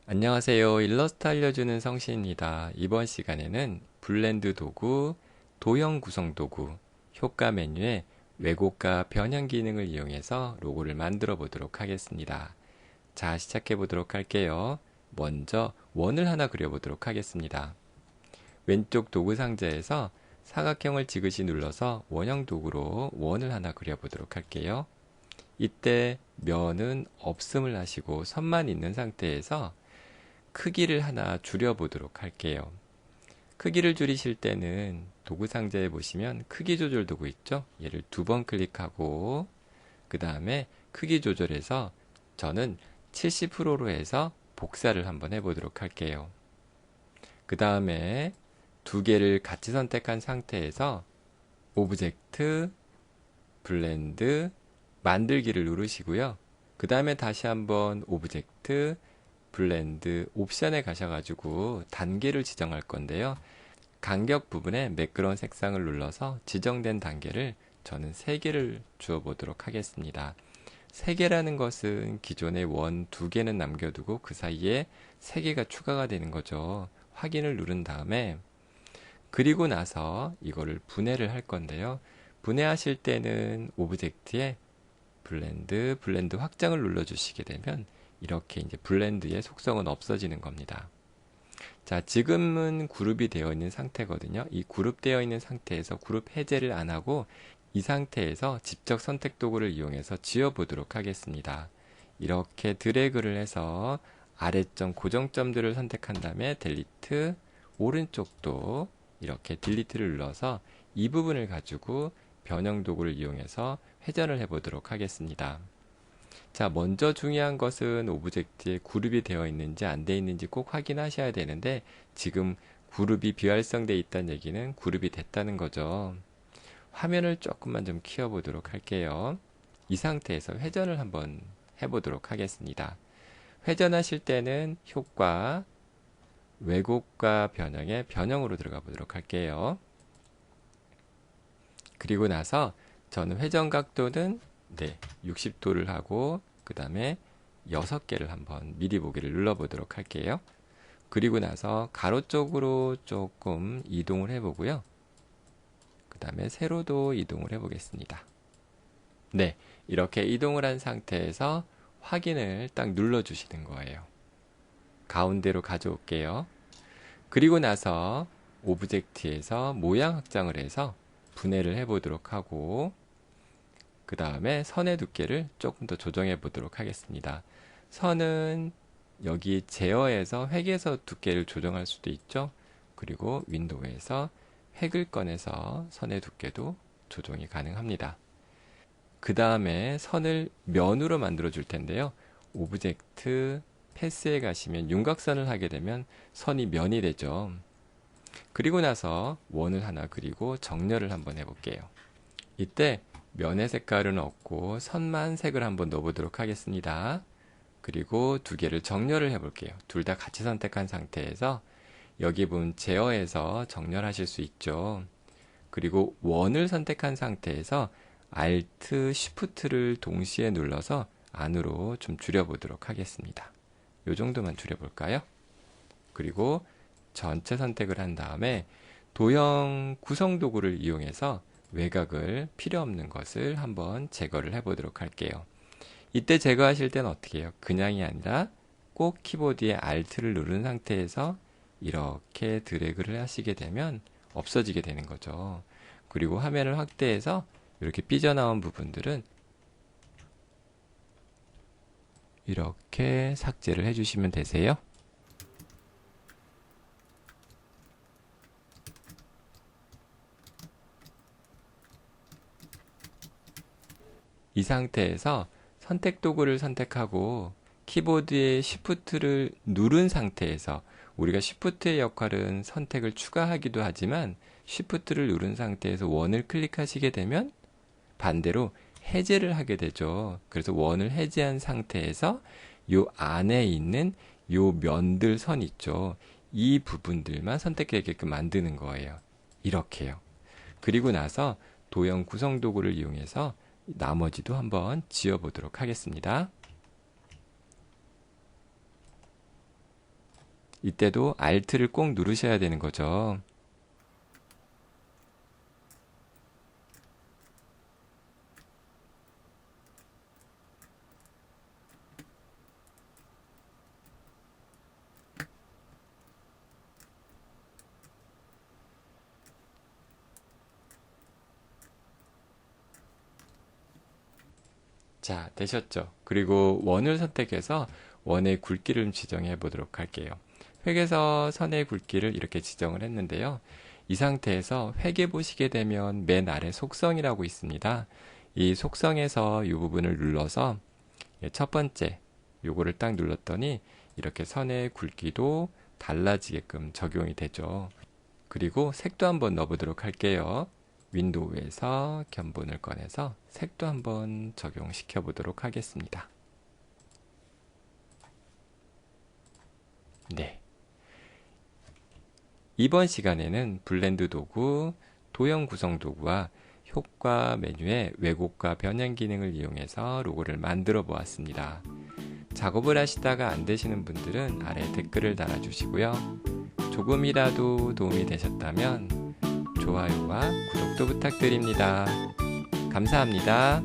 안녕하세요. 일러스트 알려주는 성시입니다. 이번 시간에는 블렌드 도구, 도형 구성 도구, 효과 메뉴에 왜곡과 변형 기능을 이용해서 로고를 만들어 보도록 하겠습니다. 자, 시작해 보도록 할게요. 먼저 원을 하나 그려보도록 하겠습니다. 왼쪽 도구 상자에서 사각형을 지그시 눌러서 원형 도구로 원을 하나 그려보도록 할게요. 이때 면은 없음을 하시고 선만 있는 상태에서 크기를 하나 줄여보도록 할게요. 크기를 줄이실 때는 도구 상자에 보시면 크기 조절 도구 있죠? 얘를 2번 클릭하고 그 다음에 크기 조절해서 저는 70%로 해서 복사를 한번 해보도록 할게요. 그 다음에 두 개를 같이 선택한 상태에서 오브젝트, 블렌드, 만들기를 누르시고요. 그 다음에 다시 한번 오브젝트, 블렌드 옵션에 가셔가지고 단계를 지정할 건데요. 간격 부분에 매끄러운 색상을 눌러서 지정된 단계를 저는 3개를 주어 보도록 하겠습니다. 3개라는 것은 기존의 원 2개는 남겨두고 그 사이에 3개가 추가가 되는 거죠. 확인을 누른 다음에 그리고 나서 이거를 분해를 할 건데요. 분해하실 때는 오브젝트에 블렌드 확장을 눌러주시게 되면 이렇게 이제 블렌드의 속성은 없어지는 겁니다. 자, 지금은 그룹이 되어 있는 상태거든요. 이 그룹 되어 있는 상태에서 그룹 해제를 안 하고 이 상태에서 직접 선택 도구를 이용해서 지워 보도록 하겠습니다. 이렇게 드래그를 해서 아래점 고정점들을 선택한 다음에 델리트, 오른쪽도 이렇게 딜리트를 눌러서 이 부분을 가지고 변형 도구를 이용해서 회전을 해 보도록 하겠습니다. 자, 먼저 중요한 것은 오브젝트에 그룹이 되어 있는지 안 되어 있는지 꼭 확인하셔야 되는데 지금 그룹이 비활성되어 있다는 얘기는 그룹이 됐다는 거죠. 화면을 조금만 좀 키워보도록 할게요. 이 상태에서 회전을 한번 해보도록 하겠습니다. 회전하실 때는 효과, 왜곡과 변형의 변형으로 들어가 보도록 할게요. 그리고 나서 저는 회전 각도는 60도를 하고 그 다음에 6개를 한번 미리 보기를 눌러보도록 할게요. 그리고 나서 가로 쪽으로 조금 이동을 해보고요. 그 다음에 세로도 이동을 해보겠습니다. 네, 이렇게 이동을 한 상태에서 확인을 딱 눌러주시는 거예요. 가운데로 가져올게요. 그리고 나서 오브젝트에서 모양 확장을 해서 분해를 해보도록 하고 그 다음에 선의 두께를 조금 더 조정해 보도록 하겠습니다. 선은 여기 제어에서 획에서 두께를 조정할 수도 있죠. 그리고 윈도우에서 획을 꺼내서 선의 두께도 조정이 가능합니다. 그 다음에 선을 면으로 만들어 줄 텐데요. 오브젝트 패스에 가시면 윤곽선을 하게 되면 선이 면이 되죠. 그리고 나서 원을 하나 그리고 정렬을 한번 해볼게요. 이때 면의 색깔은 없고 선만 색을 한번 넣어보도록 하겠습니다. 그리고 두 개를 정렬을 해볼게요. 둘 다 같이 선택한 상태에서 여기 보면 제어해서 정렬하실 수 있죠. 그리고 원을 선택한 상태에서 Alt, Shift를 동시에 눌러서 안으로 좀 줄여보도록 하겠습니다. 이 정도만 줄여볼까요? 그리고 전체 선택을 한 다음에 도형 구성 도구를 이용해서 외곽을 필요 없는 것을 한번 제거를 해 보도록 할게요. 이때 제거하실 때는 어떻게 해요? 그냥이 아니라 꼭 키보드에 Alt를 누른 상태에서 이렇게 드래그를 하시게 되면 없어지게 되는 거죠. 그리고 화면을 확대해서 이렇게 삐져나온 부분들은 이렇게 삭제를 해주시면 되세요. 이 상태에서 선택 도구를 선택하고 키보드의 Shift를 누른 상태에서 우리가 Shift의 역할은 선택을 추가하기도 하지만 Shift를 누른 상태에서 원을 클릭하시게 되면 반대로 해제를 하게 되죠. 그래서 원을 해제한 상태에서 요 안에 있는 요 면들 선 있죠. 이 부분들만 선택되게끔 만드는 거예요. 이렇게요. 그리고 나서 도형 구성 도구를 이용해서 나머지도 한번 지워 보도록 하겠습니다. 이때도 Alt를 꼭 누르셔야 되는 거죠. 자, 되셨죠? 그리고 원을 선택해서 원의 굵기를 좀 지정해 보도록 할게요. 획에서 선의 굵기를 이렇게 지정을 했는데요. 이 상태에서 획에 보시게 되면 맨 아래 속성이라고 있습니다. 이 속성에서 이 부분을 눌러서 첫 번째 요거를 딱 눌렀더니 이렇게 선의 굵기도 달라지게끔 적용이 되죠. 그리고 색도 한번 넣어보도록 할게요. 윈도우에서 견본을 꺼내서 색도 한번 적용시켜 보도록 하겠습니다. 네. 이번 시간에는 블렌드 도구, 도형 구성 도구와 효과 메뉴의 왜곡과 변형 기능을 이용해서 로고를 만들어 보았습니다. 작업을 하시다가 안 되시는 분들은 아래 댓글을 달아주시고요. 조금이라도 도움이 되셨다면 좋아요와 구독도 부탁드립니다. 감사합니다.